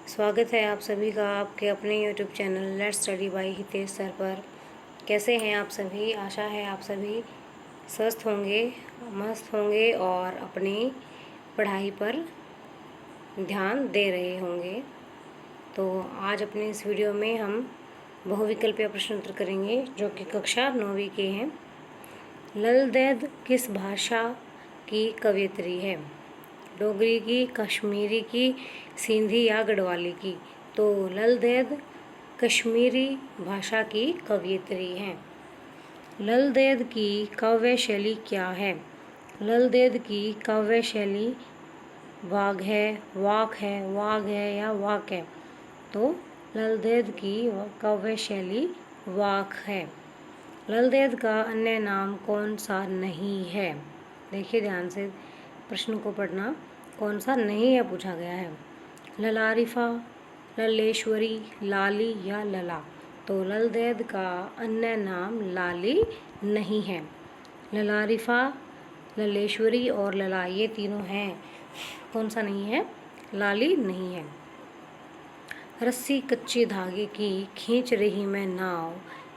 स्वागत है आप सभी का आपके अपने YouTube channel let's study bye Hitesh sir पर। कैसे हैं आप सभी? आशा है आप सभी स्वस्थ होंगे, मस्त होंगे और अपनी पढ़ाई पर ध्यान दे रहे होंगे। तो आज अपने इस वीडियो में हम बहुविकल्पीय प्रश्न उत्तर करेंगे जो कि कक्षा 9वीं के हैं। लल देद किस भाषा की कवयित्री है? डोगरी की, कश्मीरी की, सिंधी या गढ़वाली की? तो लल देद कश्मीरी भाषा की कवयित्री हैं। लल देद की काव्य शैली क्या है? लल देद की काव्य शैली वाग है, वाक है, वाग है या वाक है? तो लल देद की काव्य शैली वाक है। लल देद का अन्य नाम कौन सा नहीं है? देखिए ध्यान से प्रश्न को पढ़ना, कौन सा नहीं है पूछा गया है। ललारिफा, ललेश्वरी, लाली या लला? तो लल देद का अन्य नाम लाली नहीं है। ललारिफा, ललेश्वरी और लला ये तीनों हैं, कौन सा नहीं है? लाली नहीं है। रस्सी कच्चे धागे की खींच रही मैं नाव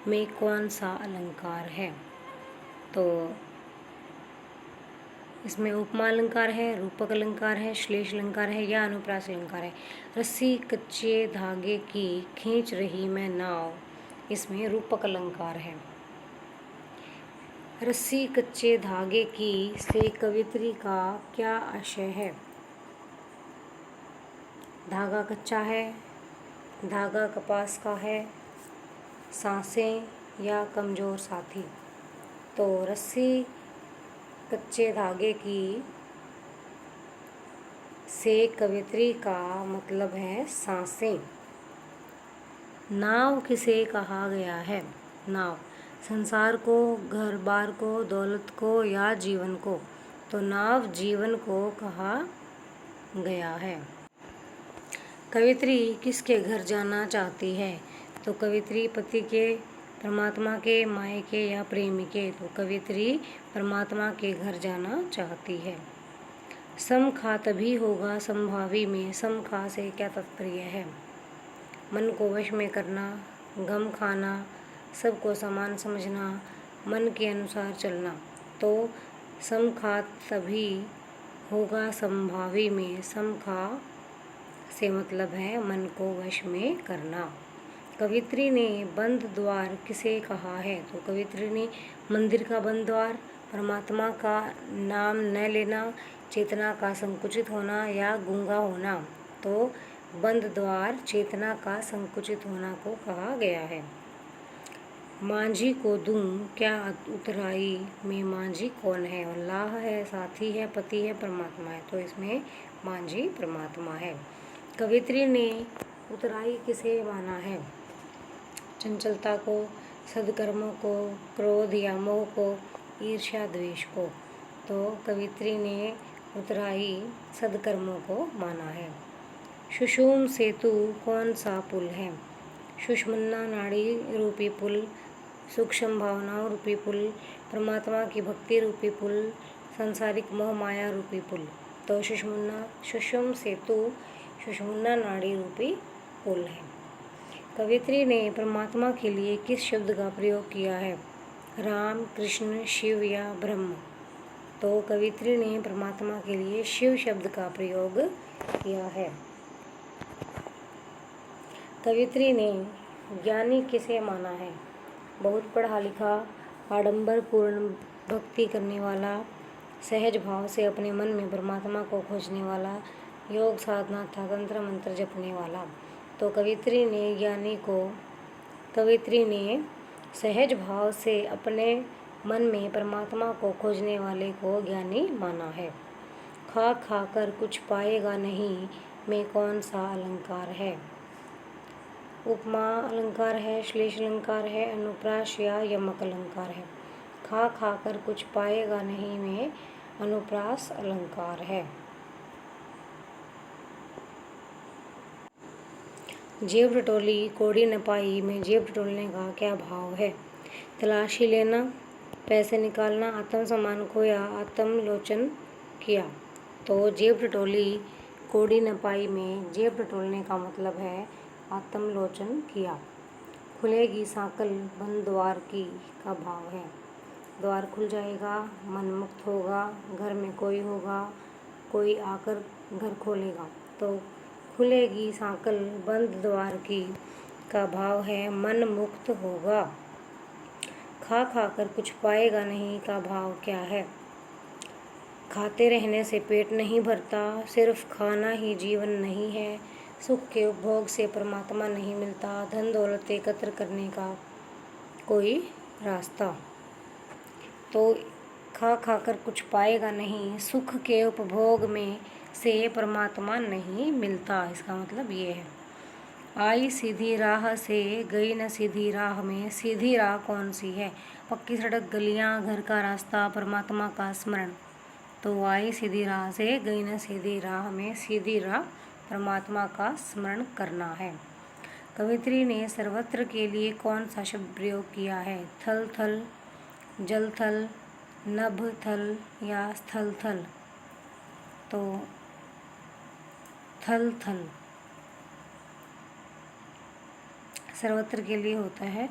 में कौन सा अलंकार है? तो इसमें उपमा अलंकार है, रूपक अलंकार है, श्लेष अलंकार है या अनुप्रास अलंकार है? रस्सी कच्चे धागे की खींच रही मैं नाव, इसमें रूपक अलंकार है। रस्सी कच्चे धागे की से कवित्री का क्या आशय है? धागा कच्चा है, धागा कपास का है, सांसें या कमजोर साथी? तो रस्सी कच्चे धागे की से कवित्री का मतलब है सांसें। नाव किसे कहा गया है? नाव संसार को, घर बार को, दौलत को या जीवन को? तो नाव जीवन को कहा गया है। कवित्री किसके घर जाना चाहती है? तो कवित्री पति के, परमात्मा के, मायके या प्रेमी के? तो कवित्री परमात्मा के घर जाना चाहती है। समखा तभी होगा संभावी में, समखा से क्या तात्पर्य है? मन को वश में करना, गम खाना, सबको समान समझना, मन के अनुसार चलना। तो समखा तभी होगा संभावी में, समखा से मतलब है मन को वश में करना। कवित्री ने बंद द्वार किसे कहा है? तो कवित्री ने मंदिर का बंद द्वार, परमात्मा का नाम न लेना, चेतना का संकुचित होना या गूंगा होना? तो बंद द्वार चेतना का संकुचित होना को कहा गया है। मांझी को दूं क्या उतराई में मांझी कौन है? और लाह है, साथी है, पति है, परमात्मा है? तो इसमें मांझी परमात्मा है। कवित्री ने उतराई किसे माना है? चंचलता को, सद्कर्मों को, क्रोध या मोह को, ईर्ष्या द्वेष को? तो कवित्री ने उतराई सद्कर्मों को माना है। सुषुम सेतु कौन सा पुल है? सुषुम्ना नाड़ी रूपी पुल, सूक्ष्म भावनाओं रूपी पुल, परमात्मा की भक्ति रूपी पुल, सांसारिक मोह माया रूपी पुल? तो सुषुम सेतु सुषुम्ना नाड़ी रूपी पुल है। कवित्री ने परमात्मा के लिए किस शब्द का प्रयोग किया है? राम, कृष्ण, शिव या ब्रह्म? तो कवित्री ने परमात्मा के लिए शिव शब्द का प्रयोग किया है। कवित्री ने ज्ञानी किसे माना है? बहुत पढ़ा लिखा, आडंबर पूर्ण भक्ति करने वाला, सहज भाव से अपने मन में परमात्मा को खोजने वाला, योग साधना तथा तंत्र मंत्र जपने वाला? तो कवित्री ने सहज भाव से अपने मन में परमात्मा को खोजने वाले को ज्ञानी माना है। खा खा कर कुछ पाएगा नहीं में कौन सा अलंकार है? उपमा अलंकार है, श्लेष अलंकार है, अनुप्रास या यमक अलंकार है? खा खा कर कुछ पाएगा नहीं में अनुप्रास अलंकार है। जेब टटोली कोड़ी न पाई में जेब टटोलने का क्या भाव है? तलाशी लेना, पैसे निकालना, आत्मसम्मान खोया, आत्मलोचन किया? तो जेब टटोली कोड़ी न पाई में जेब टटोलने का मतलब है आत्मलोचन किया। खुलेगी सांकल बंद द्वार की का भाव है द्वार खुल जाएगा, मन मुक्त होगा, घर में कोई होगा, कोई आकर घर खोलेगा। तो खुलेगी सांकल बंद द्वार की का भाव है मन मुक्त होगा। खा खा कर कुछ पाएगा नहीं का भाव क्या है? खाते रहने से पेट नहीं भरता, सिर्फ खाना ही जीवन नहीं है। सुख के उपभोग से परमात्मा नहीं मिलता, धन दौलत एकत्र करने का कोई रास्ता। तो खा खा कर कुछ पाएगा नहीं, सुख के उपभोग में से परमात्मा नहीं मिलता, इसका मतलब ये है। आई सीधी राह से गई न सीधी राह में, सीधी राह कौन सी है? पक्की सड़क, गलियां, घर का रास्ता, परमात्मा का स्मरण। तो आई सीधी राह से गई न सीधी राह में, सीधी राह परमात्मा का स्मरण करना है। कवित्री ने सर्वत्र के लिए कौन सा शब्द प्रयोग किया है? थल थल, जल थल, नभ थल या स्थल थल? तो थल थल सर्वत्र के लिए होता है।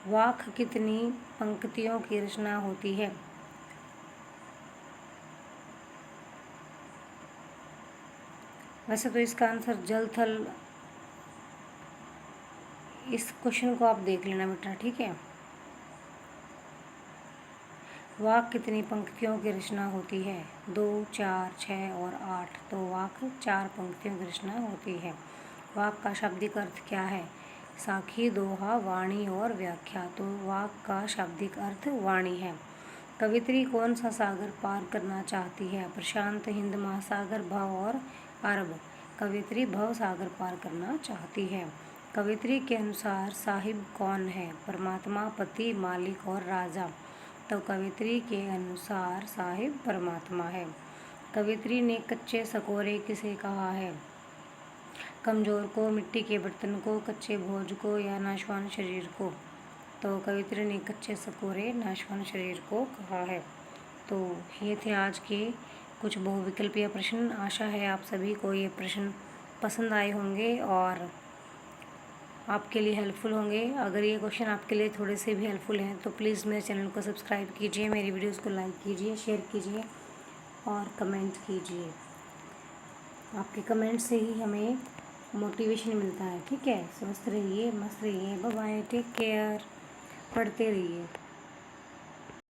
वाक कितनी पंक्तियों की रचना होती है? वैसे तो इसका आंसर जल थल, इस क्वेश्चन को आप देख लेना बेटा, ठीक है। वाक कितनी पंक्तियों की रचना होती है? 2, 4, 6 और 8। तो वाक 4 पंक्तियों की रचना होती है। वाक का शाब्दिक अर्थ क्या है? साखी, दोहा, वाणी और व्याख्या। तो वाक का शाब्दिक अर्थ वाणी है। कवित्री कौन सा सागर पार करना चाहती है? प्रशांत, हिंद महासागर, भव और अरब। कवित्री भव सागर पार करना चाहती है। कवित्री के अनुसार साहिब कौन है? परमात्मा, पति, मालिक और राजा। तो कवित्री के अनुसार साहिब परमात्मा है। कवित्री ने कच्चे सकोरे किसे कहा है? कमज़ोर को, मिट्टी के बर्तन को, कच्चे भोज को या नाशवान शरीर को। तो कवित्री ने कच्चे सकोरे, नाशवान शरीर को कहा है। तो ये थे आज के कुछ बहुविकल्पीय प्रश्न। आशा है आप सभी को ये प्रश्न पसंद आए होंगे और आपके लिए हेल्पफुल होंगे। अगर ये क्वेश्चन आपके लिए थोड़े से भी हेल्पफुल हैं तो प्लीज़ मेरे चैनल को सब्सक्राइब कीजिए, मेरी वीडियोस को लाइक कीजिए, शेयर कीजिए और कमेंट कीजिए। आपके कमेंट से ही हमें मोटिवेशन मिलता है, ठीक है। स्वस्थ रहिए, मस्त रहिए, बाय बाय, टेक केयर, पढ़ते रहिए।